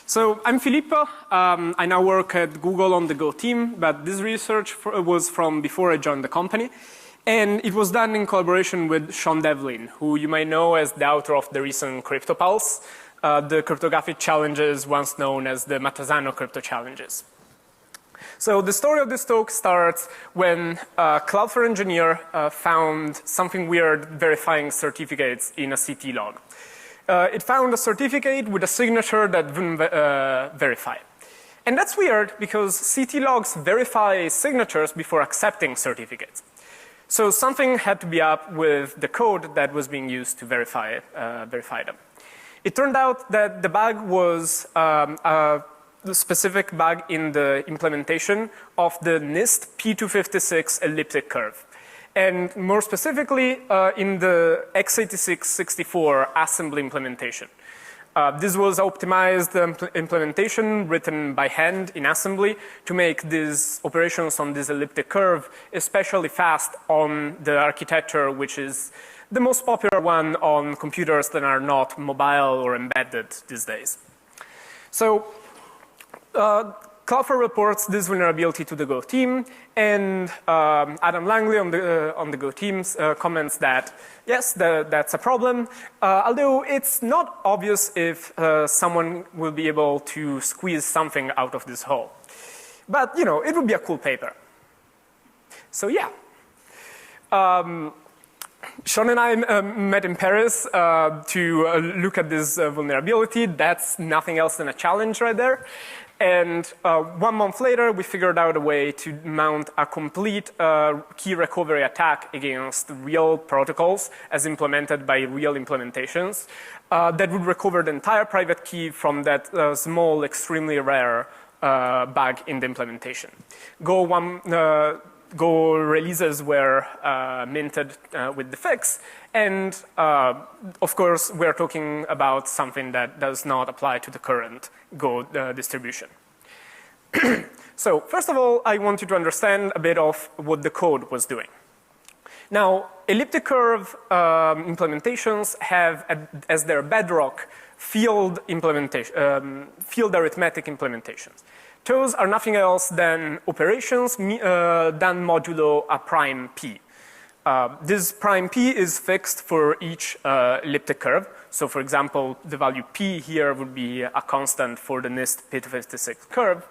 So I'm Filippo. I now work at Google on the Go team, but this research was from before I joined the company. And it was done in collaboration with Sean Devlin, who you might know as the author of the recent CryptoPulse, the cryptographic challenges once known as the Matasano crypto challenges. So the story of this talk starts when a Cloudflare engineer found something weird verifying certificates in a CT log. It found a certificate with a signature that wouldn't verify. And that's weird because CT logs verify signatures before accepting certificates. So something had to be up with the code that was being used to verify them. It turned out that the bug was the specific bug in the implementation of the NIST P256 elliptic curve. And more specifically, in the x86-64 assembly implementation. This was optimized implementation written by hand in assembly to make these operations on this elliptic curve especially fast on the architecture which is the most popular one on computers that are not mobile or embedded these days. So Cloudflare reports this vulnerability to the Go team, and Adam Langley on the Go team comments that yes, that's a problem, although it's not obvious if someone will be able to squeeze something out of this hole. But you know, it would be a cool paper. So yeah. Sean and I met in Paris to look at this vulnerability. That's nothing else than a challenge right there. And 1 month later, we figured out a way to mount a complete key recovery attack against real protocols as implemented by real implementations that would recover the entire private key from that small, extremely rare bug in the implementation. Go releases were minted with the fix, and of course we're talking about something that does not apply to the current Go distribution. So first of all, I want you to understand a bit of what the code was doing. Now, elliptic curve implementations have as their bedrock field arithmetic implementations. Those are nothing else than operations done modulo a prime p. This prime p is fixed for each elliptic curve. So for example, the value p here would be a constant for the NIST P256 curve.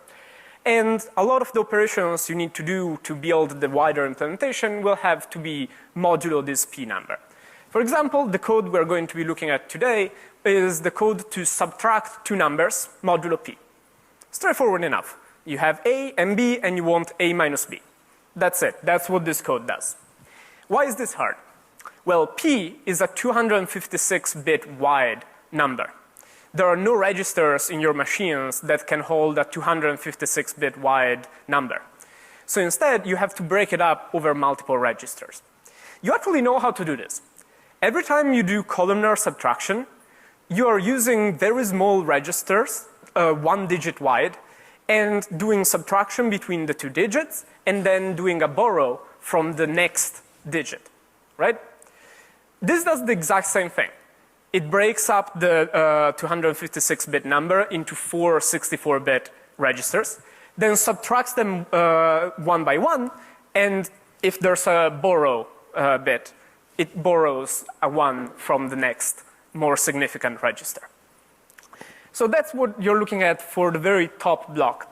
And a lot of the operations you need to do to build the wider implementation will have to be modulo this p number. For example, the code we're going to be looking at today is the code to subtract two numbers modulo p. Straightforward enough. You have A and B and you want A minus B. That's it. That's what this code does. Why is this hard? Well, P is a 256-bit wide number. There are no registers in your machines that can hold a 256-bit wide number. So instead, you have to break it up over multiple registers. You actually know how to do this. Every time you do columnar subtraction, you are using very small registers 1 digit wide, and doing subtraction between the two digits, and then doing a borrow from the next digit, right? This does the exact same thing. It breaks up the 256-bit number into 4 64-bit registers, then subtracts them one by one, and if there's a borrow bit, it borrows a 1 from the next more significant register. So that's what you're looking at for the very top block.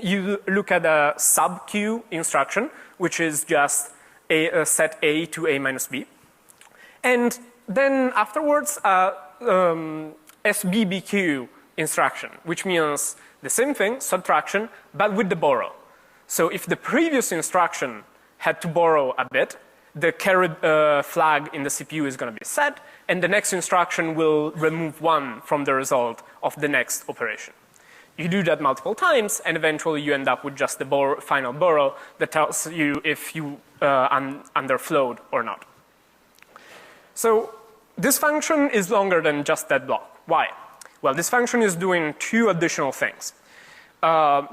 You look at a sub-q instruction, which is just set A to A minus B. And then afterwards, SBBQ instruction, which means the same thing, subtraction, but with the borrow. So if the previous instruction had to borrow a bit, the carry flag in the CPU is going to be set, and the next instruction will remove 1 from the result of the next operation. You do that multiple times, and eventually you end up with just the final borrow that tells you if you underflowed or not. So this function is longer than just that block. Why? Well, this function is doing 2 additional things.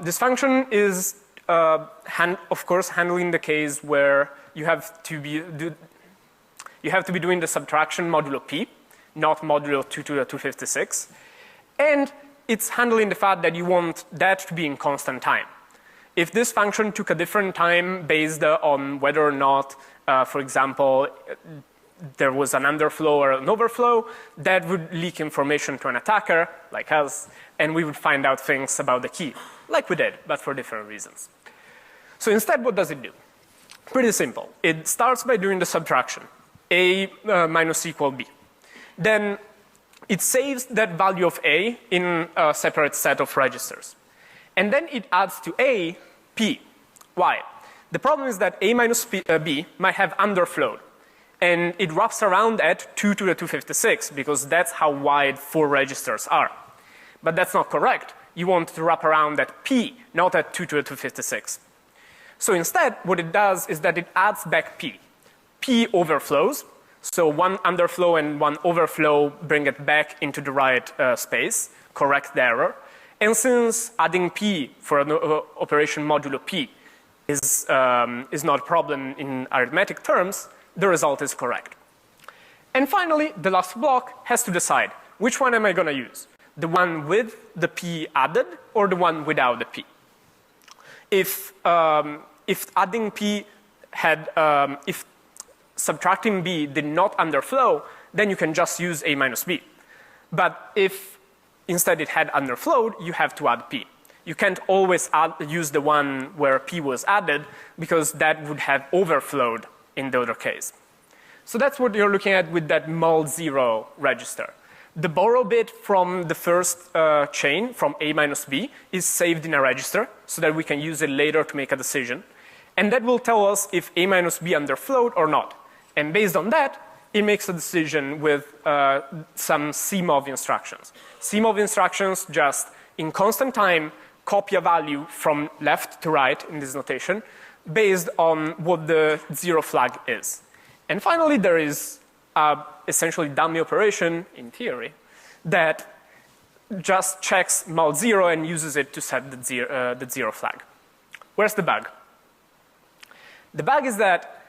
This function is, of course, handling the case where you have to be doing the subtraction modulo p, not modulo 2 to the 256. And it's handling the fact that you want that to be in constant time. If this function took a different time based on whether or not, for example, there was an underflow or an overflow, that would leak information to an attacker, like us, and we would find out things about the key, like we did, but for different reasons. So instead, what does it do? Pretty simple. It starts by doing the subtraction, a minus equal b. Then it saves that value of a in a separate set of registers. And then it adds to a p. Why? The problem is that a minus b might have underflowed. And it wraps around at 2 to the 256 because that's how wide 4 registers are. But that's not correct. You want to wrap around at p, not at 2 to the 256. So instead, what it does is that it adds back p. P overflows. So one underflow and one overflow bring it back into the right space, correct the error. And since adding p for an operation modulo p is not a problem in arithmetic terms, the result is correct. And finally, the last block has to decide which one am I going to use? The one with the p added or the one without the p? If adding p had, if subtracting b did not underflow, then you can just use a minus b. But if instead it had underflowed, you have to add p. You can't always use the one where p was added because that would have overflowed in the other case. So that's what you're looking at with that mul0 register. The borrow bit from the first chain, from a minus b, is saved in a register so that we can use it later to make a decision. And that will tell us if a minus b underflowed or not. And based on that, it makes a decision with some CMOV instructions. CMOV instructions just, in constant time, copy a value from left to right in this notation based on what the 0 flag is. And finally, there is essentially dummy operation, in theory, that just checks mul0 and uses it to set the 0 flag. Where's the bug? The bug is that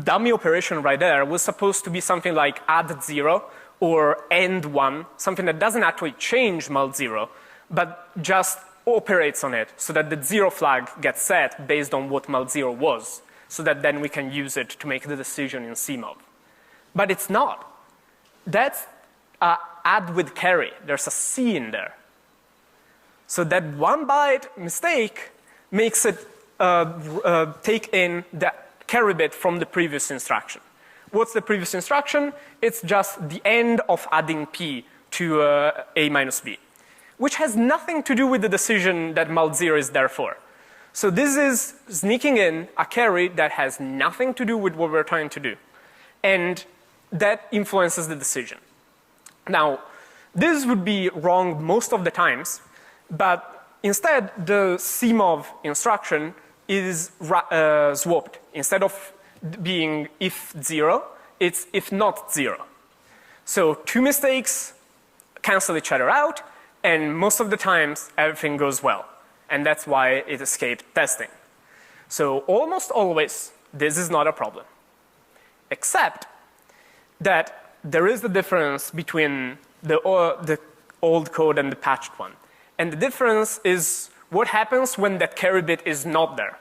dummy operation right there was supposed to be something like add 0 or end 1, something that doesn't actually change mul0, but just operates on it so that the 0 flag gets set based on what mul0 was, so that then we can use it to make the decision in CMOV. But it's not. That's add with carry. There's a C in there. So that 1 byte mistake makes it take in the carry bit from the previous instruction. What's the previous instruction? It's just the end of adding p to a minus b, which has nothing to do with the decision that mul0 is there for. So this is sneaking in a carry that has nothing to do with what we're trying to do. And that influences the decision. Now, this would be wrong most of the times, but instead the CMOV instruction is swapped. Instead of being if 0, it's if not 0. So 2 mistakes cancel each other out, and most of the times everything goes well. And that's why it escaped testing. So almost always this is not a problem. Except that there is the difference between the old code and the patched one. And the difference is what happens when that carry bit is not there.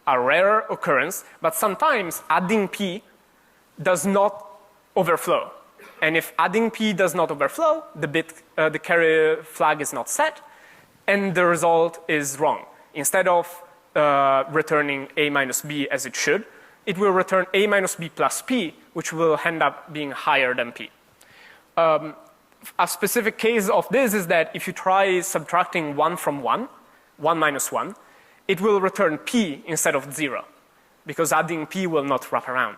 A rare occurrence, but sometimes adding p does not overflow. And if adding p does not overflow, the carry flag is not set, and the result is wrong. Instead of returning a minus b as it should, it will return a minus b plus p, which will end up being higher than p. A specific case of this is that if you try subtracting 1 from 1, 1 minus 1, it will return p instead of 0, because adding p will not wrap around.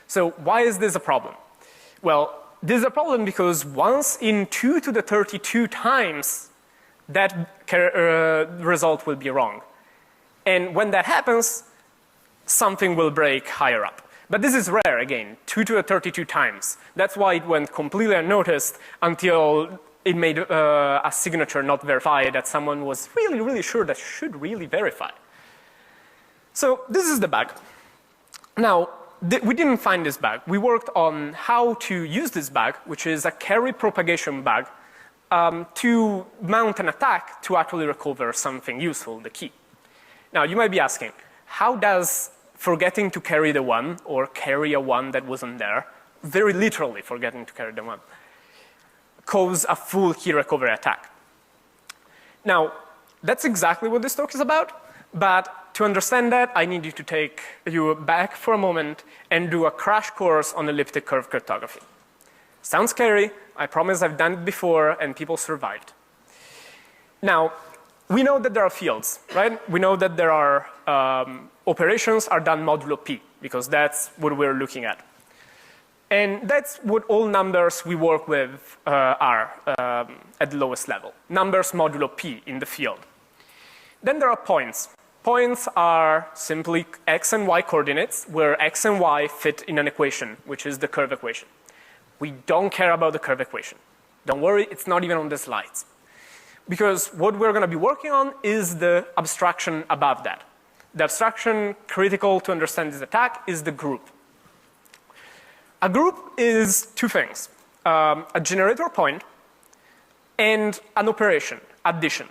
So why is this a problem? Well, this is a problem because once in 2 to the 32 times, that result will be wrong. And when that happens, something will break higher up. But this is rare again, 2 to the 32 times. That's why it went completely unnoticed until it made a signature not verified that someone was really, really sure that should really verify. So this is the bug. Now, we didn't find this bug. We worked on how to use this bug, which is a carry propagation bug, to mount an attack to actually recover something useful, the key. Now, you might be asking, how does forgetting to carry the 1 or carry a 1 that wasn't there, very literally forgetting to carry the 1, cause a full key recovery attack? Now, that's exactly what this talk is about, but to understand that, I need you to take you back for a moment and do a crash course on elliptic curve cryptography. Sounds scary. I promise I've done it before and people survived. Now, we know that there are fields, right? We know that there are operations are done modulo p, because that's what we're looking at. And that's what all numbers we work with are at the lowest level. Numbers modulo p in the field. Then there are points. Points are simply x and y coordinates, where x and y fit in an equation, which is the curve equation. We don't care about the curve equation. Don't worry, it's not even on the slides. Because what we're going to be working on is the abstraction above that. The abstraction critical to understand this attack is the group. A group is two things, a generator point and an operation, addition.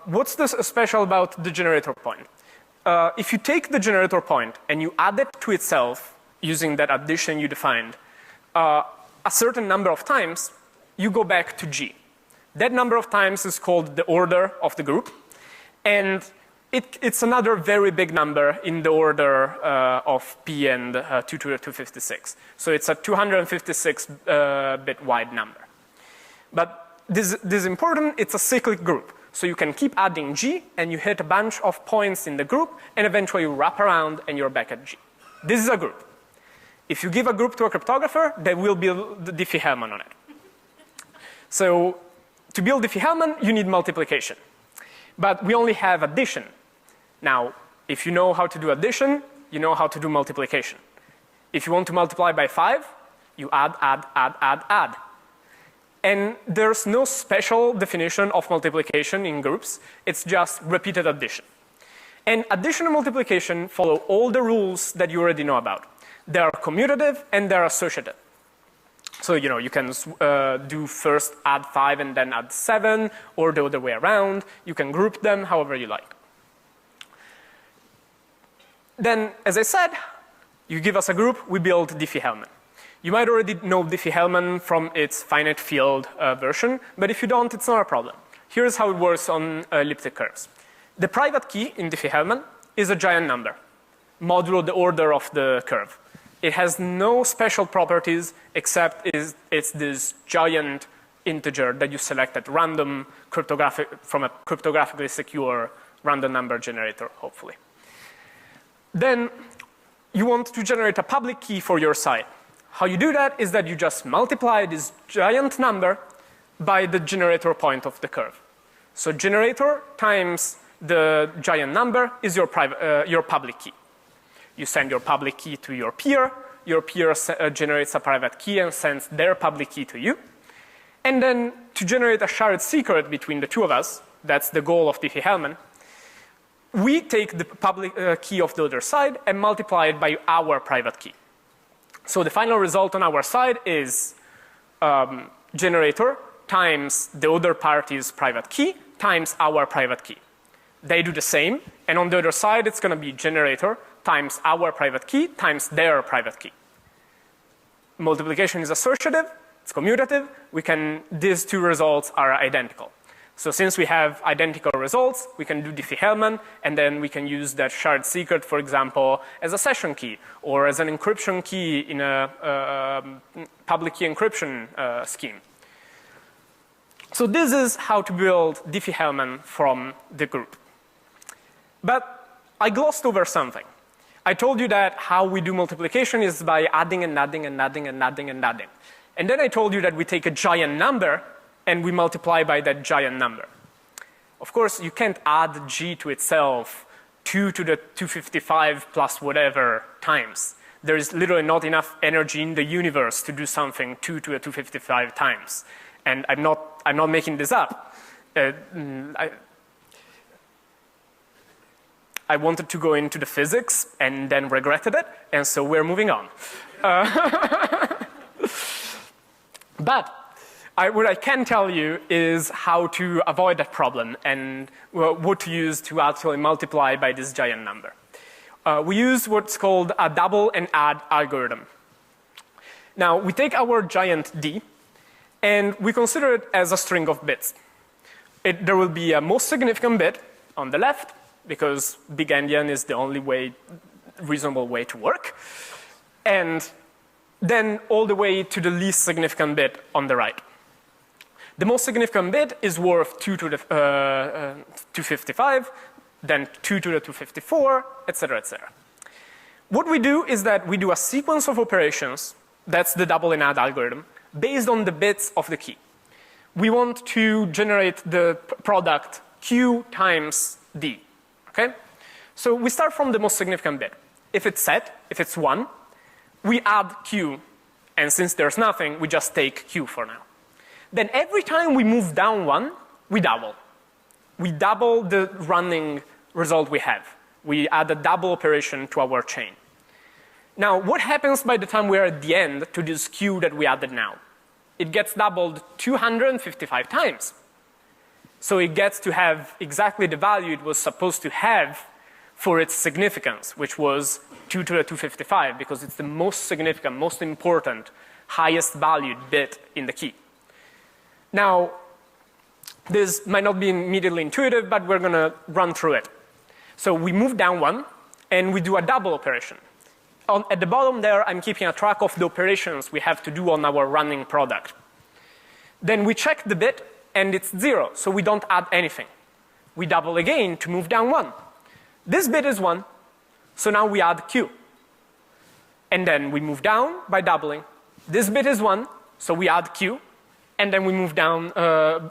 What's this special about the generator point? If you take the generator point and you add it to itself using that addition you defined, a certain number of times, you go back to G. That number of times is called the order of the group, and it's another very big number in the order of P and 2 to the 256. So it's a 256 bit wide number. But this is important, it's a cyclic group. So you can keep adding G and you hit a bunch of points in the group and eventually you wrap around and you're back at G. This is a group. If you give a group to a cryptographer, they will build the Diffie-Hellman on it. So to build Diffie-Hellman, you need multiplication. But we only have addition. Now, if you know how to do addition, you know how to do multiplication. If you want to multiply by 5, you add. And there's no special definition of multiplication in groups. It's just repeated addition. And addition and multiplication follow all the rules that you already know about. They are commutative and they're associative. So, you know, you can do first add 5 and then add 7, or the other way around. You can group them however you like. Then, as I said, you give us a group, we build Diffie-Hellman. You might already know Diffie-Hellman from its finite field version, but if you don't, it's not a problem. Here's how it works on elliptic curves. The private key in Diffie-Hellman is a giant number, modulo the order of the curve. It has no special properties except it's this giant integer that you select at random from a cryptographically secure random number generator, hopefully. Then you want to generate a public key for your site. How you do that is that you just multiply this giant number by the generator point of the curve. So generator times the giant number is your public key. You send your public key to your peer generates a private key and sends their public key to you. And then to generate a shared secret between the two of us, that's the goal of Diffie-Hellman, we take the public key of the other side and multiply it by our private key. So the final result on our side is generator times the other party's private key times our private key. They do the same, and on the other side it's going to be generator times our private key times their private key. Multiplication is associative, it's commutative, these two results are identical. So since we have identical results, we can do Diffie-Hellman, and then we can use that shared secret, for example, as a session key, or as an encryption key in a public key encryption scheme. So this is how to build Diffie-Hellman from the group. But I glossed over something. I told you that how we do multiplication is by adding and adding and adding and adding and adding. And then I told you that we take a giant number and we multiply by that giant number. Of course, you can't add G to itself 2 to the 255 plus whatever times. There is literally not enough energy in the universe to do something 2 to the 255 times. And I'm not making this up. I wanted to go into the physics and then regretted it, and so we're moving on. But What I can tell you is how to avoid that problem and what to use to actually multiply by this giant number. We use what's called a double and add algorithm. Now, we take our giant D and we consider it as a string of bits. There will be a most significant bit on the left, because big endian is the only reasonable way to work, and then all the way to the least significant bit on the right. The most significant bit is worth 2 to the 255, then 2 to the 254, etc., etc. What we do is that we do a sequence of operations, that's the double and add algorithm, based on the bits of the key. We want to generate the product Q times D, okay? So we start from the most significant bit. If it's set, if it's 1, we add Q, and since there's nothing, we just take Q for now. Then every time we move down 1, we double. We double the running result we have. We add a double operation to our chain. Now, what happens by the time we are at the end to this Q that we added now? It gets doubled 255 times. So it gets to have exactly the value it was supposed to have for its significance, which was 2 to the 255, because it's the most significant, most important, highest valued bit in the key. Now, this might not be immediately intuitive, but we're going to run through it. So we move down 1, and we do a double operation. At the bottom there, I'm keeping a track of the operations we have to do on our running product. Then we check the bit, and it's 0, so we don't add anything. We double again to move down 1. This bit is 1, so now we add Q. And then we move down by doubling. This bit is 1, so we add Q, and then we move down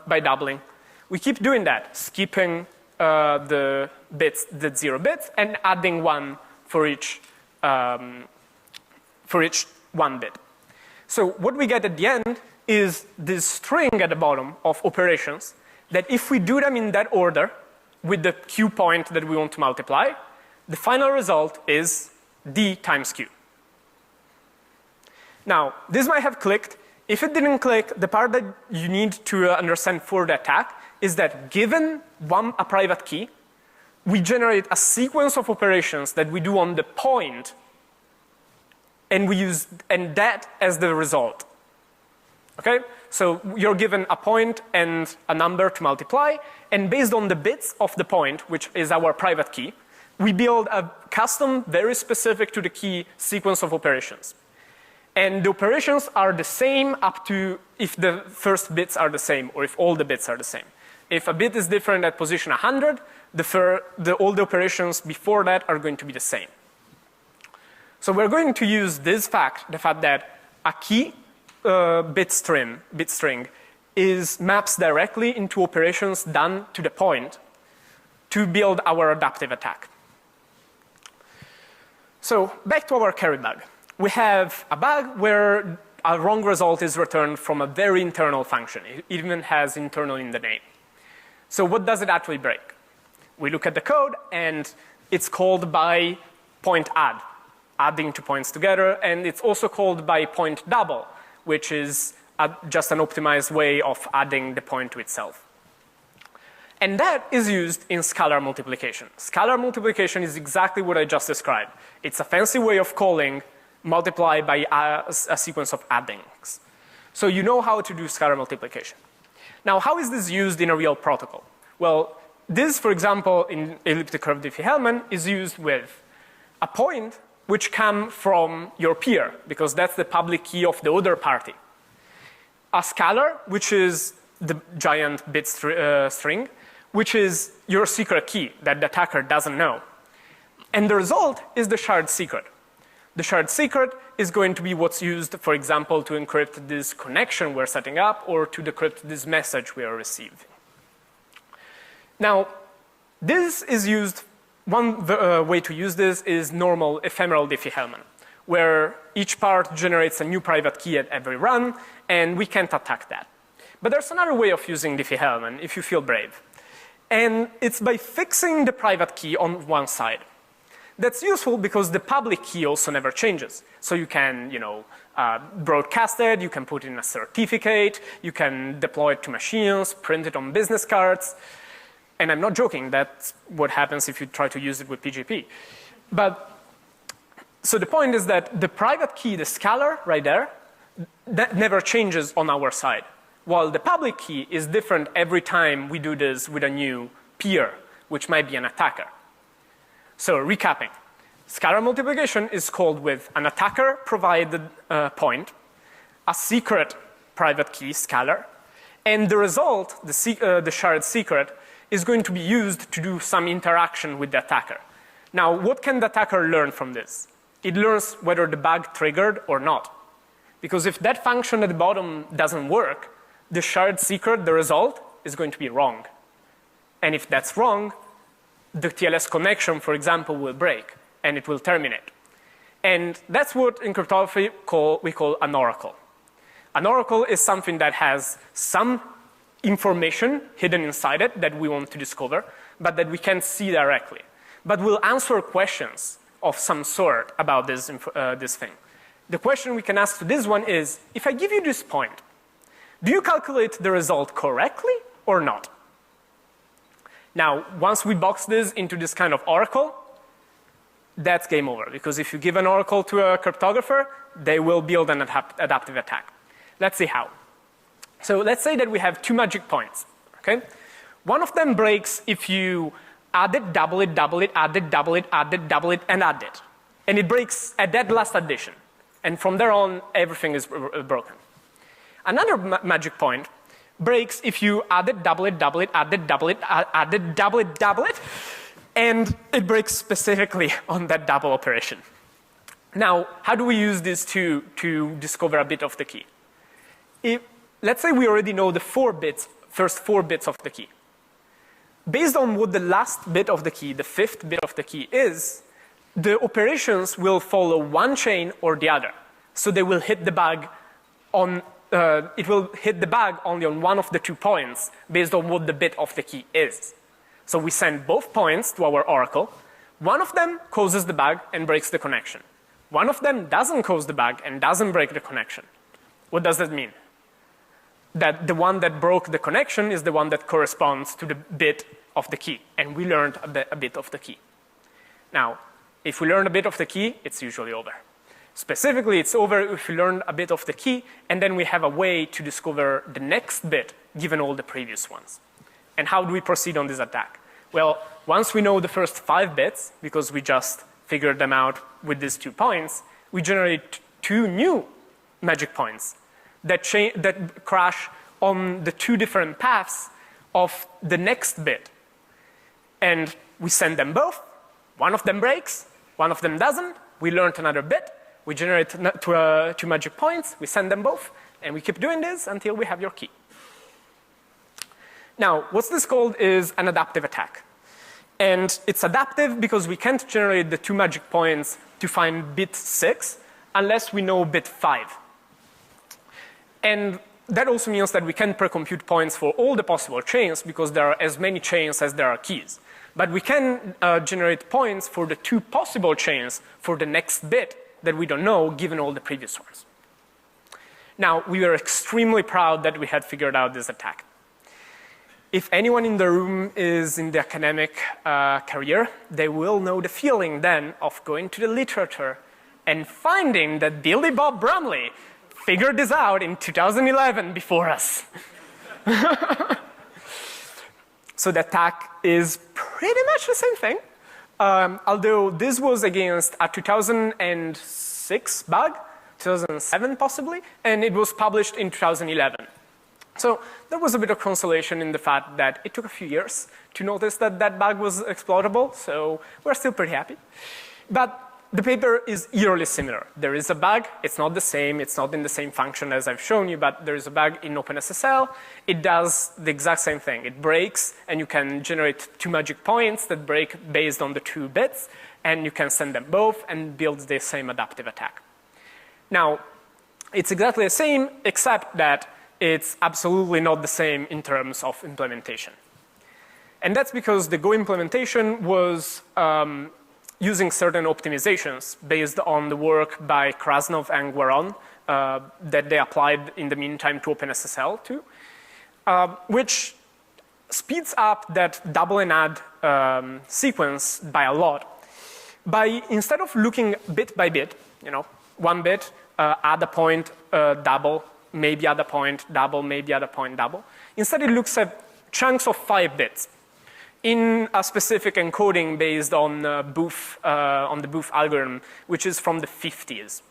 by doubling. We keep doing that, skipping the 0 bits, and adding 1 for each 1 bit. So what we get at the end is this string at the bottom of operations that if we do them in that order with the Q point that we want to multiply, the final result is D times Q. Now, this might have clicked. If it didn't click, the part that you need to understand for the attack is that given a private key, we generate a sequence of operations that we do on the point, and we use that as the result. Okay? So you're given a point and a number to multiply, and based on the bits of the point, which is our private key, we build a custom, very specific to the key sequence of operations. And the operations are the same up to if the first bits are the same, or if all the bits are the same. If a bit is different at position 100, all the operations before that are going to be the same. So we're going to use this fact, the fact that a key bit string maps directly into operations done to the point to build our adaptive attack. So back to our carry bug. We have a bug where a wrong result is returned from a very internal function. It even has internal in the name. So what does it actually break? We look at the code, and it's called by point add, adding two points together, and it's also called by point double, which is just an optimized way of adding the point to itself. And that is used in scalar multiplication. Scalar multiplication is exactly what I just described. It's a fancy way of calling multiply by a sequence of addings. So you know how to do scalar multiplication. Now, how is this used in a real protocol? Well, this, for example, in elliptic curve Diffie-Hellman is used with a point which comes from your peer, because that's the public key of the other party. A scalar, which is the giant bit string, which is your secret key that the attacker doesn't know. And the result is the shared secret. The shared secret is going to be what's used, for example, to encrypt this connection we're setting up or to decrypt this message we are receiving. Now, this is used, one way to use this is normal ephemeral Diffie-Hellman, where each part generates a new private key at every run, and we can't attack that. But there's another way of using Diffie-Hellman if you feel brave. And it's by fixing the private key on one side. That's useful because the public key also never changes. So you can, broadcasted, you can put it in a certificate, you can deploy it to machines, print it on business cards. And I'm not joking, that's what happens if you try to use it with PGP. But, so the point is that the private key, the scalar right there, that never changes on our side. While the public key is different every time we do this with a new peer, which might be an attacker. So recapping. Scalar multiplication is called with an attacker provided point, a secret private key, scalar, and the result, the shared secret, is going to be used to do some interaction with the attacker. Now, what can the attacker learn from this? It learns whether the bug triggered or not. Because if that function at the bottom doesn't work, the shared secret, the result, is going to be wrong. And if that's wrong, the TLS connection, for example, will break and it will terminate. And that's what in cryptography we call an oracle. An oracle is something that has some information hidden inside it that we want to discover, but that we can't see directly. But we'll answer questions of some sort about this thing. The question we can ask to this one is, if I give you this point, do you calculate the result correctly or not? Now, once we box this into this kind of oracle, that's game over. Because if you give an oracle to a cryptographer, they will build an adaptive attack. Let's see how. So let's say that we have two magic points, okay? One of them breaks if you add it, double it, add it, double it, add it, double it, and add it. And it breaks at that last addition. And from there on, everything is broken. Another magic point breaks if you add it, double it, add it, double it, add it, double it, and it breaks specifically on that double operation. Now, how do we use this to discover a bit of the key? Let's say we already know the first four bits of the key. Based on what the last bit of the key, the fifth bit of the key is, the operations will follow one chain or the other. So they will hit the bug on, it will hit the bug only on one of the 2 points based on what the bit of the key is. So we send both points to our oracle. One of them causes the bug and breaks the connection. One of them doesn't cause the bug and doesn't break the connection. What does that mean? That the one that broke the connection is the one that corresponds to the bit of the key. And we learned a bit of the key. Now, if we learn a bit of the key, it's usually over. Specifically, it's over if we learn a bit of the key, and then we have a way to discover the next bit, given all the previous ones. And how do we proceed on this attack? Well, once we know the first 5 bits, because we just figured them out with these 2 points, we generate 2 new magic points that crash on the 2 different paths of the next bit. And we send them both. One of them breaks, one of them doesn't. We learned another bit. We generate 2 magic points. We send them both. And we keep doing this until we have your key. Now, what's this called is an adaptive attack. And it's adaptive because we can't generate the 2 magic points to find bit 6 unless we know bit 5. And that also means that we can pre-compute points for all the possible chains because there are as many chains as there are keys. But we can generate points for the 2 possible chains for the next bit that we don't know given all the previous ones. Now, we are extremely proud that we had figured out this attack. If anyone in the room is in the academic career, they will know the feeling then of going to the literature and finding that Billy Bob Bromley figured this out in 2011 before us. So the attack is pretty much the same thing. Although this was against a 2006 bug, 2007 possibly, and it was published in 2011. So there was a bit of consolation in the fact that it took a few years to notice that that bug was exploitable, so we're still pretty happy. But the paper is eerily similar. There is a bug, it's not the same, it's not in the same function as I've shown you, but there is a bug in OpenSSL. It does the exact same thing. It breaks, and you can generate 2 magic points that break based on the 2 bits, and you can send them both and build the same adaptive attack. Now, it's exactly the same, except that it's absolutely not the same in terms of implementation. And that's because the Go implementation was using certain optimizations based on the work by Krasnov and Guaron that they applied in the meantime to OpenSSL too, which speeds up that double and add sequence by a lot. By instead of looking bit by bit, one bit, add a point, double, maybe add a point, double, maybe add a point, double. Instead, it looks at chunks of 5 bits in a specific encoding based on the Booth algorithm, which is from the 50s.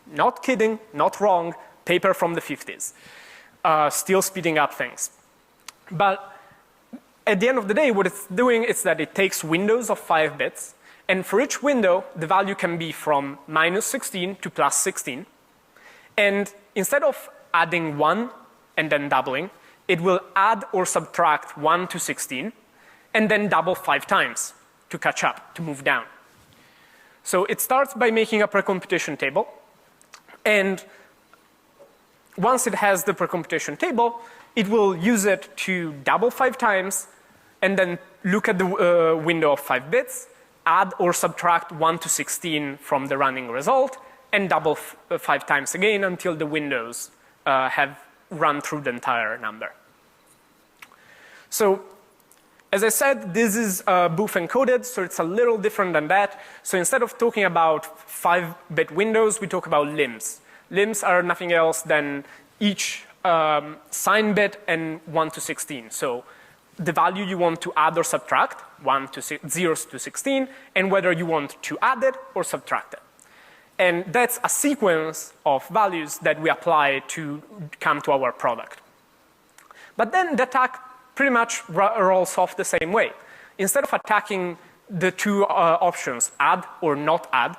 Not kidding, not wrong, paper from the 50s. Still speeding up things. But at the end of the day, what it's doing is that it takes windows of 5 bits, and for each window, the value can be from -16 to +16. And instead of adding 1 and then doubling, it will add or subtract 1 to 16, and then double 5 times to catch up, to move down. So it starts by making a precomputation table, and once it has the precomputation table, it will use it to double 5 times, and then look at the window of 5 bits, add or subtract 1 to 16 from the running result, and double 5 times again until the windows have run through the entire number. So, as I said, this is Booth encoded, so it's a little different than that. So instead of talking about 5-bit windows, we talk about limbs. Limbs are nothing else than each sign bit and 1 to 16. So the value you want to add or subtract, 0 to 16, and whether you want to add it or subtract it. And that's a sequence of values that we apply to come to our product. But then the attack pretty much rolls off the same way. Instead of attacking the two options, add or not add,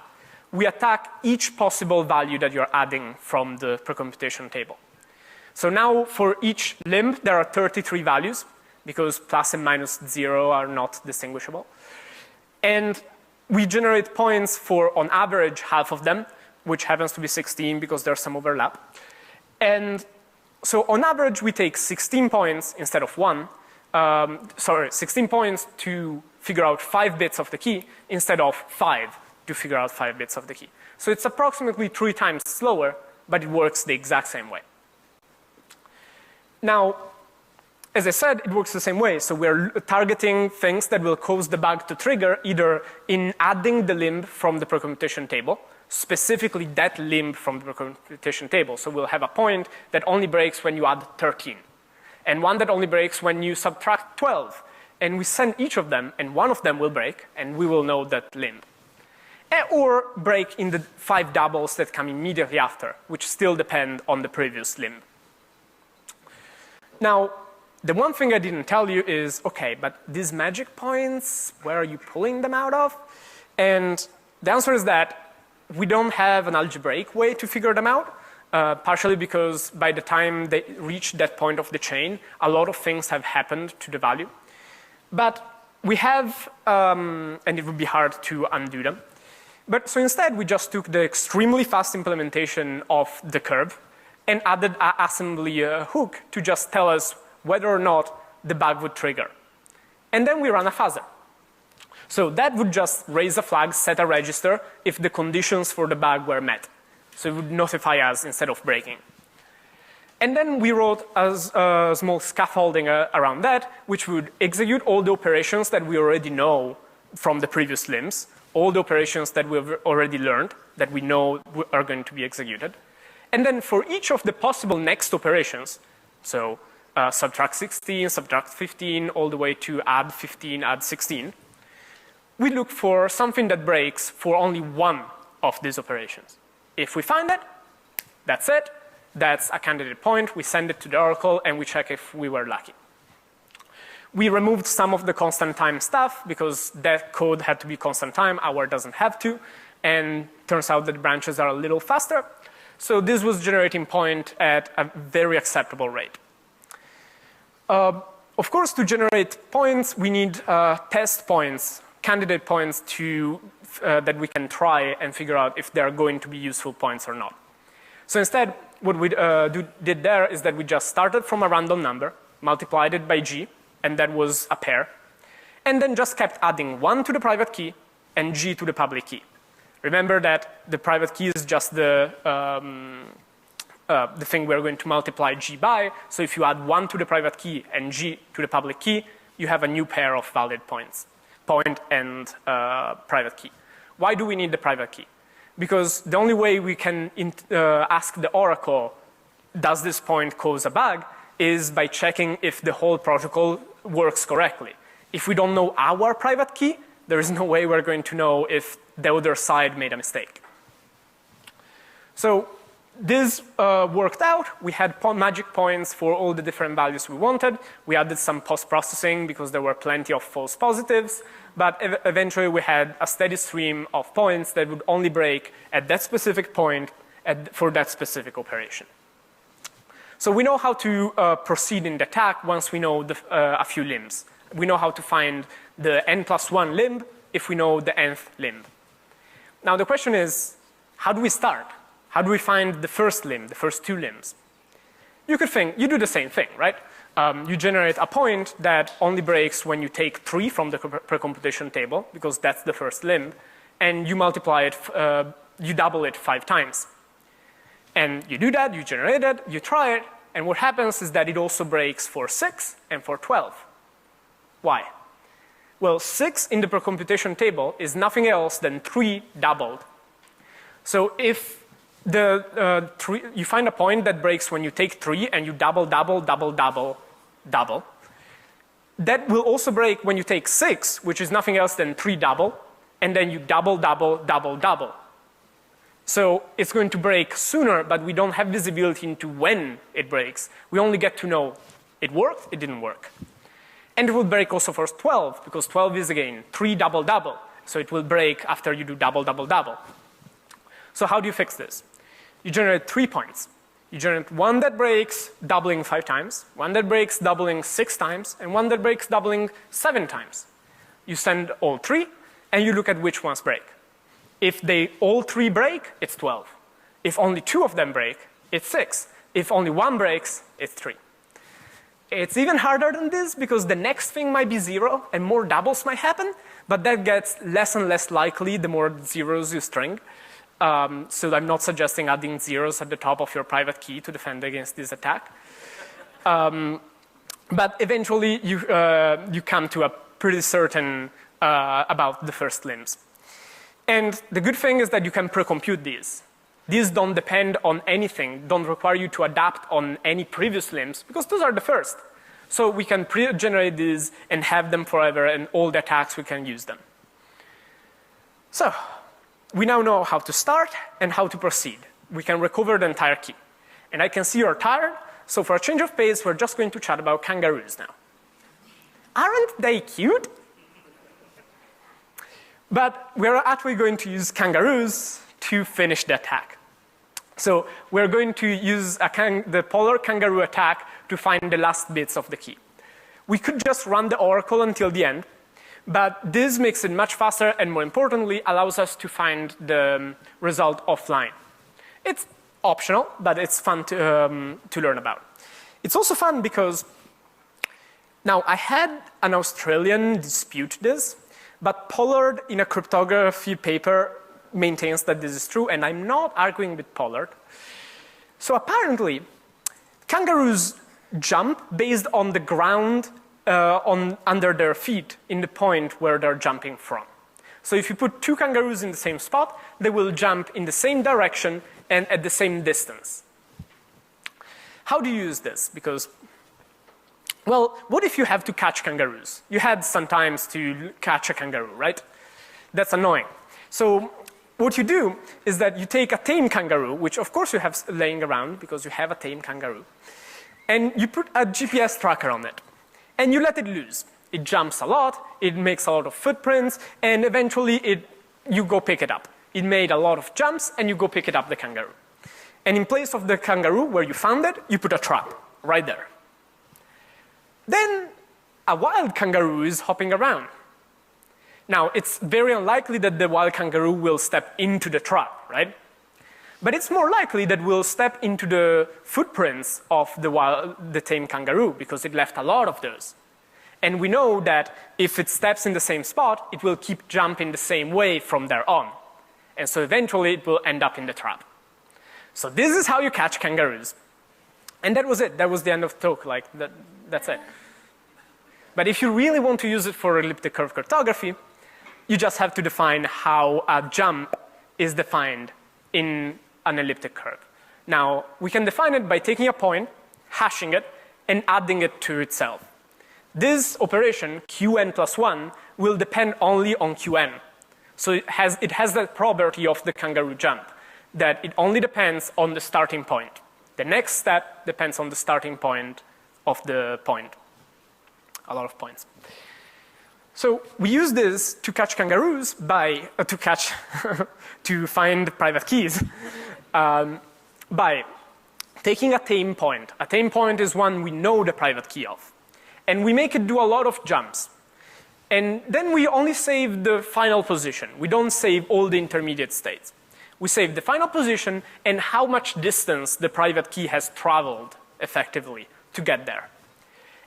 we attack each possible value that you're adding from the precomputation table. So now for each limb, there are 33 values, because plus and minus 0 are not distinguishable. And we generate points for, on average, half of them, which happens to be 16 because there's some overlap. And so on average, we take 16 points instead of 1. 16 points to figure out 5 bits of the key instead of 5 to figure out 5 bits of the key. So it's approximately 3 times slower, but it works the exact same way. Now, as I said, it works the same way. So we're targeting things that will cause the bug to trigger either in adding the limb from the precomputation table, specifically that limb from the precomputation table. So we'll have a point that only breaks when you add 13, and one that only breaks when you subtract 12. And we send each of them, and one of them will break, and we will know that limb. Or break in the 5 doubles that come immediately after, which still depend on the previous limb. Now, the one thing I didn't tell you is, okay, but these magic points, where are you pulling them out of? And the answer is that we don't have an algebraic way to figure them out, partially because by the time they reach that point of the chain, a lot of things have happened to the value. But we have, and it would be hard to undo them. But so instead, we just took the extremely fast implementation of the curve and added an assembly hook to just tell us whether or not the bug would trigger. And then we run a fuzzer. So that would just raise a flag, set a register, if the conditions for the bug were met. So it would notify us instead of breaking. And then we wrote a small scaffolding around that, which would execute all the operations that we already know from the previous limbs, all the operations that we've already learned, that we know are going to be executed. And then for each of the possible next operations, so subtract 16, subtract 15, all the way to add 15, add 16, we look for something that breaks for only one of these operations. If we find it, that's it. That's a candidate point. We send it to the oracle, and we check if we were lucky. We removed some of the constant time stuff because that code had to be constant time. Our doesn't have to. And turns out that the branches are a little faster. So this was generating point at a very acceptable rate. Of course, to generate points, we need test points, candidate points that we can try and figure out if they're going to be useful points or not. So instead, what we did there is that we just started from a random number, multiplied it by g, and that was a pair, and then just kept adding 1 to the private key and g to the public key. Remember that the private key is just the thing we're going to multiply G by. So if you add 1 to the private key and G to the public key, you have a new pair of valid points, point and private key. Why do we need the private key? Because the only way we can ask the oracle, does this point cause a bug, is by checking if the whole protocol works correctly. If we don't know our private key, there is no way we're going to know if the other side made a mistake. So this worked out. We had magic points for all the different values we wanted. We added some post-processing because there were plenty of false positives. But eventually we had a steady stream of points that would only break at that specific point for that specific operation. So we know how to proceed in the attack once we know a few limbs. We know how to find the n+1 limb if we know the nth limb. Now the question is, how do we start? How do we find the first limb, the first 2 limbs? You could think, you do the same thing, right? You generate a point that only breaks when you take 3 from the precomputation table, because that's the first limb, and you multiply it, you double it 5 times. And you do that, you generate it, you try it, and what happens is that it also breaks for 6 and for 12. Why? Well, 6 in the precomputation table is nothing else than 3 doubled. So if you find a point that breaks when you take 3 and you double, double, double, double, double. That will also break when you take 6, which is nothing else than 3 double, and then you double, double, double, double. So it's going to break sooner, but we don't have visibility into when it breaks. We only get to know it worked, it didn't work. And it will break also for 12, because 12 is again 3 double, double. So it will break after you do double, double, double. So how do you fix this? You generate 3 points. You generate one that breaks doubling 5 times, one that breaks doubling 6 times, and one that breaks doubling 7 times. You send all 3, and you look at which ones break. If they all 3 break, it's 12. If only 2 of them break, it's 6. If only 1 breaks, it's 3. It's even harder than this because the next thing might be 0 and more doubles might happen, but that gets less and less likely the more zeros you string. So I'm not suggesting adding zeros at the top of your private key to defend against this attack. But eventually you come to a pretty certain about the first limbs. And the good thing is that you can pre-compute these. These don't depend on anything, don't require you to adapt on any previous limbs, because those are the first. So we can pre-generate these and have them forever, and all the attacks we can use them. So we now know how to start and how to proceed. We can recover the entire key. And I can see you're tired, so for a change of pace, we're just going to chat about kangaroos now. Aren't they cute? But we're actually going to use kangaroos to finish the attack. So we're going to use the polar kangaroo attack to find the last bits of the key. We could just run the oracle until the end, but this makes it much faster and, more importantly, allows us to find the result offline. It's optional, but it's fun to learn about. It's also fun because now I had an Australian dispute this, but Pollard in a cryptography paper maintains that this is true, and I'm not arguing with Pollard. So apparently, kangaroos jump based on the ground under their feet in the point where they're jumping from. So if you put 2 kangaroos in the same spot, they will jump in the same direction and at the same distance. How do you use this? Because, well, what if you have to catch kangaroos? You had some times to catch a kangaroo, right? That's annoying. So what you do is that you take a tame kangaroo, which of course you have laying around because you have a tame kangaroo, and you put a GPS tracker on it, and you let it loose. It jumps a lot, it makes a lot of footprints, and eventually you go pick it up. It made a lot of jumps, and you go pick it up, the kangaroo. And in place of the kangaroo where you found it, you put a trap right there. Then a wild kangaroo is hopping around. Now, it's very unlikely that the wild kangaroo will step into the trap, right? But it's more likely that we'll step into the footprints of the tame kangaroo because it left a lot of those. And we know that if it steps in the same spot, it will keep jumping the same way from there on. And so eventually it will end up in the trap. So this is how you catch kangaroos. And that was it. That was the end of the talk. Like that's it. But if you really want to use it for elliptic curve cryptography, you just have to define how a jump is defined in an elliptic curve. Now, we can define it by taking a point, hashing it, and adding it to itself. This operation, qn plus 1, will depend only on qn. So it has that property of the kangaroo jump, that it only depends on the starting point. The next step depends on the starting point of the point. A lot of points. So we use this to catch kangaroos by, to find private keys by taking a tame point. A tame point is one we know the private key of. And we make it do a lot of jumps. And then we only save the final position. We don't save all the intermediate states. We save the final position and how much distance the private key has traveled effectively to get there.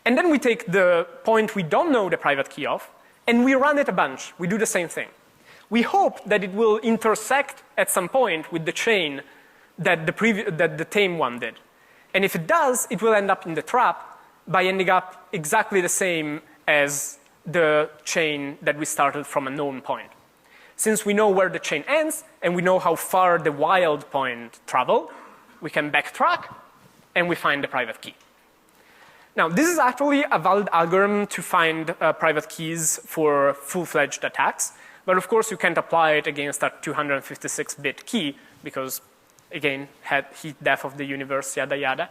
And then we take the point we don't know the private key of, and we run it a bunch. We do the same thing. We hope that it will intersect at some point with the chain that the tame one did. And if it does, it will end up in the trap by ending up exactly the same as the chain that we started from a known point. Since we know where the chain ends, and we know how far the wild point traveled, we can backtrack, and we find the private key. Now, this is actually a valid algorithm to find private keys for full-fledged attacks. But of course, you can't apply it against a 256-bit key because, again, heat death of the universe, yada, yada.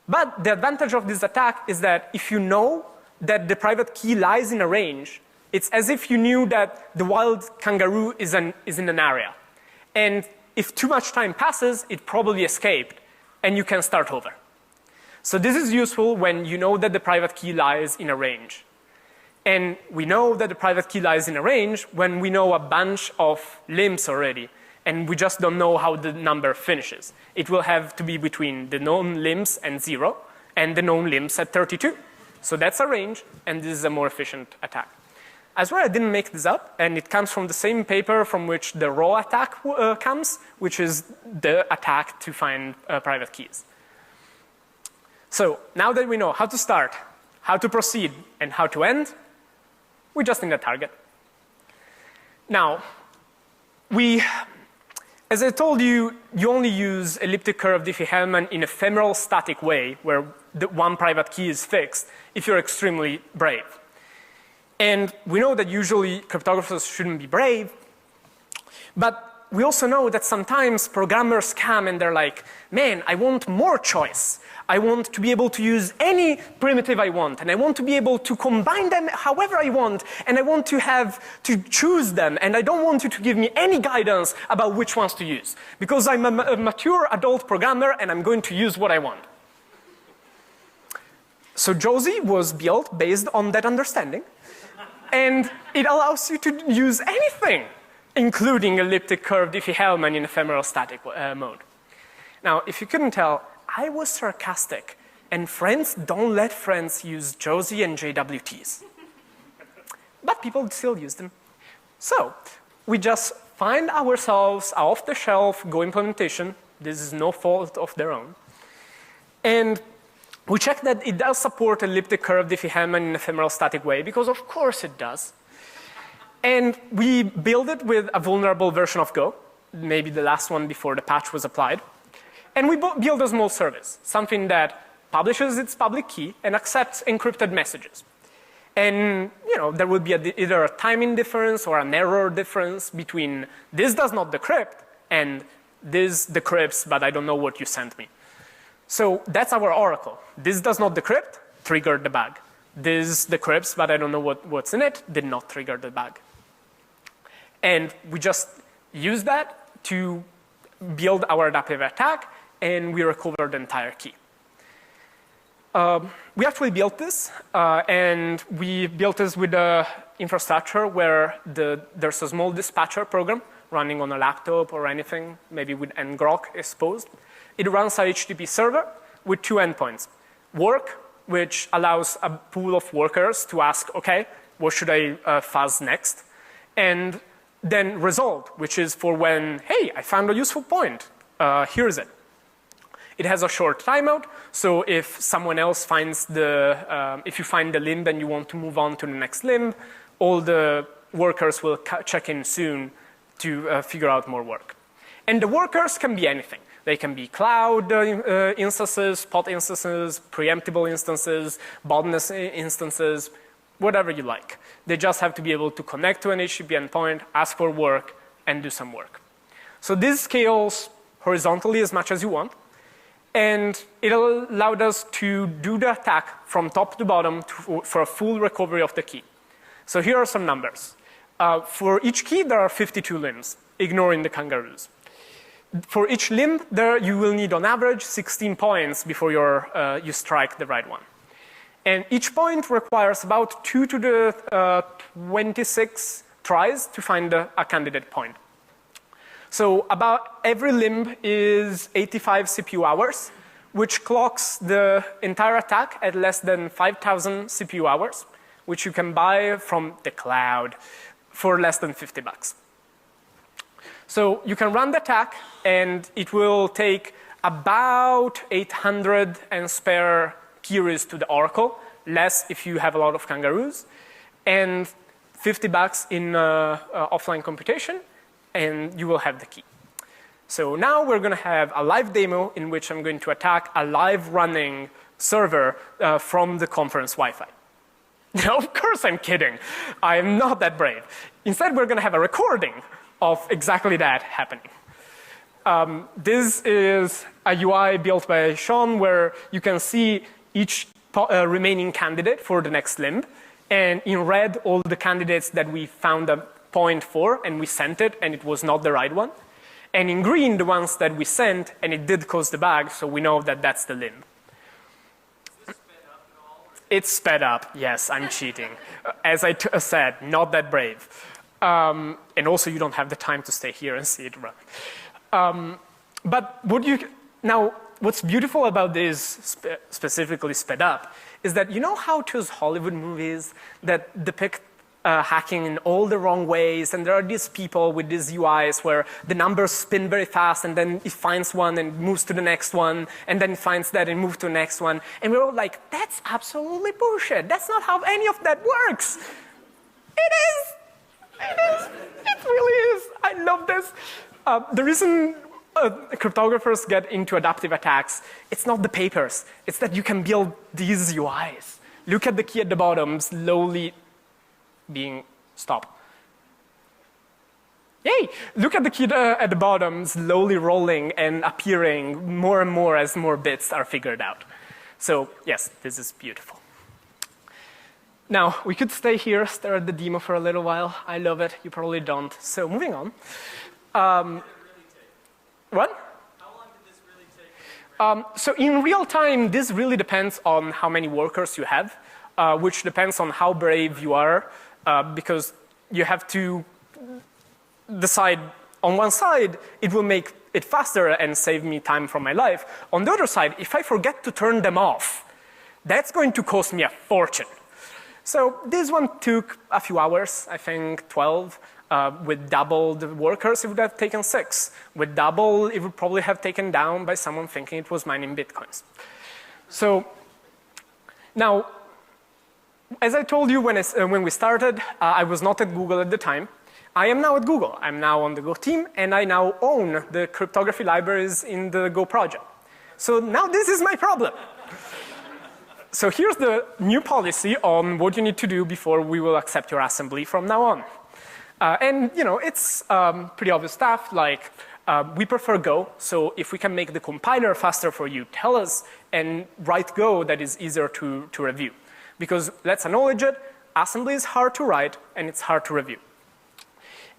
But the advantage of this attack is that if you know that the private key lies in a range, it's as if you knew that the wild kangaroo is in an area. And if too much time passes, it probably escaped, and you can start over. So this is useful when you know that the private key lies in a range. And we know that the private key lies in a range when we know a bunch of limbs already, and we just don't know how the number finishes. It will have to be between the known limbs and 0, and the known limbs at 32. So that's a range, and this is a more efficient attack. I swear I didn't make this up, and it comes from the same paper from which the raw attack comes, which is the attack to find private keys. So now that we know how to start, how to proceed, and how to end, we just need a target. Now, as I told you, you only use elliptic curve Diffie-Hellman in ephemeral static way, where the one private key is fixed, if you're extremely brave. And we know that usually cryptographers shouldn't be brave, but we also know that sometimes programmers come and they're like, man, I want more choice. I want to be able to use any primitive I want, and I want to be able to combine them however I want, and I want to have to choose them, and I don't want you to give me any guidance about which ones to use, because I'm a mature adult programmer and I'm going to use what I want. So Josie was built based on that understanding, and it allows you to use anything, including elliptic curve Diffie-Hellman in ephemeral static mode. Now, if you couldn't tell, I was sarcastic, and friends don't let friends use Josie and JWTs. But people still use them. So, we just find ourselves a off-the-shelf Go implementation. This is no fault of their own. And we check that it does support elliptic curve Diffie-Hellman in ephemeral static way, because of course it does. And we build it with a vulnerable version of Go, maybe the last one before the patch was applied. And we build a small service, something that publishes its public key and accepts encrypted messages. And there will be either a timing difference or an error difference between this does not decrypt and this decrypts, but I don't know what you sent me. So that's our oracle. This does not decrypt, triggered the bug. This decrypts, but I don't know what's in it, did not trigger the bug. And we just use that to build our adaptive attack, and we recover the entire key. We actually built this, and we built this with an infrastructure where there's a small dispatcher program running on a laptop or anything, maybe with ngrok exposed. It runs a HTTP server with 2 endpoints. Work, which allows a pool of workers to ask, okay, what should I fuzz next? And Then result, which is for when, hey, I found a useful point. Here is it. It has a short timeout, so if someone else finds if you find the limb and you want to move on to the next limb, all the workers will check in soon to figure out more work. And the workers can be anything. They can be cloud instances, pod instances, preemptible instances, botnet instances, whatever you like. They just have to be able to connect to an HTTP endpoint, ask for work, and do some work. So this scales horizontally as much as you want. And it allowed us to do the attack from top to bottom for a full recovery of the key. So here are some numbers. For each key, there are 52 limbs, ignoring the kangaroos. For each limb, you will need on average 16 points before you strike the right one. And each point requires about 2 to the 26 tries to find a candidate point. So about every limb is 85 CPU hours, which clocks the entire attack at less than 5,000 CPU hours, which you can buy from the cloud for less than $50. So you can run the attack, and it will take about 800 and spare queries to the Oracle, less if you have a lot of kangaroos, and $50 in offline computation, and you will have the key. So now we're going to have a live demo in which I'm going to attack a live running server from the conference Wi-Fi. No, of course I'm kidding. I am not that brave. Instead, we're going to have a recording of exactly that happening. This is a UI built by Sean where you can see each remaining candidate for the next limb. And in red, all the candidates that we found a point for, and we sent it, and it was not the right one. And in green, the ones that we sent, and it did cause the bug, so we know that that's the limb. Is this sped up at all? It's sped up, yes, I'm cheating. As I said, not that brave. And also, you don't have the time to stay here and see it run. But what's beautiful about this specifically sped up is that you know how those Hollywood movies that depict hacking in all the wrong ways, and there are these people with these UIs where the numbers spin very fast, and then it finds one and moves to the next one, and then it finds that and moves to the next one, and we're all like, that's absolutely bullshit. That's not how any of that works. It is. It is. It really is. I love this. The reason cryptographers get into adaptive attacks, it's not the papers. It's that you can build these UIs. Look at the key at the bottom, slowly being stopped. Yay! Look at the key at the bottom, slowly rolling and appearing more and more as more bits are figured out. So yes, this is beautiful. Now, we could stay here, stare at the demo for a little while. I love it. You probably don't. So moving on. What? How long did this really take? So in real time, this really depends on how many workers you have, which depends on how brave you are, because you have to decide on one side, it will make it faster and save me time from my life. On the other side, if I forget to turn them off, that's going to cost me a fortune. So this one took a few hours, I think 12. With double the workers, it would have taken 6. With double, it would probably have taken down by someone thinking it was mining Bitcoins. So now, as I told you when we started, I was not at Google at the time. I am now at Google. I'm now on the Go team, and I now own the cryptography libraries in the Go project. So now this is my problem. So here's the new policy on what you need to do before we will accept your assembly from now on. And you know, it's pretty obvious stuff like we prefer Go, so if we can make the compiler faster for you, tell us and write Go that is easier to review. Because let's acknowledge it, assembly is hard to write and it's hard to review.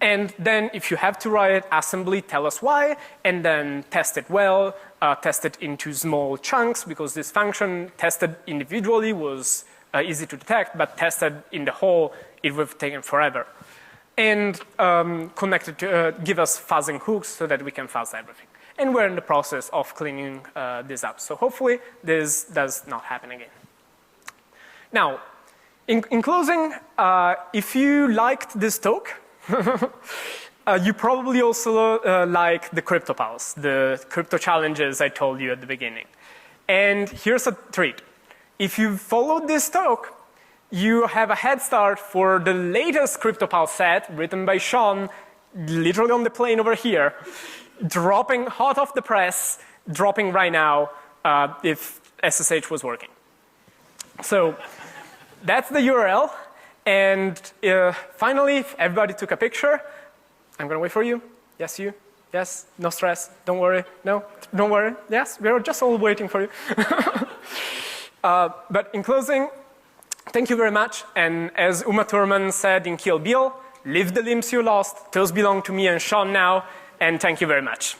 And then if you have to write assembly, tell us why, and then test it well, test it into small chunks, because this function tested individually was easy to detect, but tested in the whole, it would have taken forever. And connected to, give us fuzzing hooks so that we can fuzz everything. And we're in the process of cleaning this up. So hopefully this does not happen again. Now, in closing, if you liked this talk, You probably also like the CryptoPals, the crypto challenges I told you at the beginning. And here's a treat. If you followed this talk, you have a head start for the latest CryptoPal set written by Sean, literally on the plane over here, dropping hot off the press, dropping right now if SSH was working. So that's the URL. And finally, if everybody took a picture, I'm going to wait for you. Yes, you. Yes, no stress. Don't worry. No, don't worry. Yes, we're just all waiting for you. But in closing, thank you very much. And as Uma Thurman said in Kill Bill, live the limbs you lost. Those belong to me and Sean now. And thank you very much.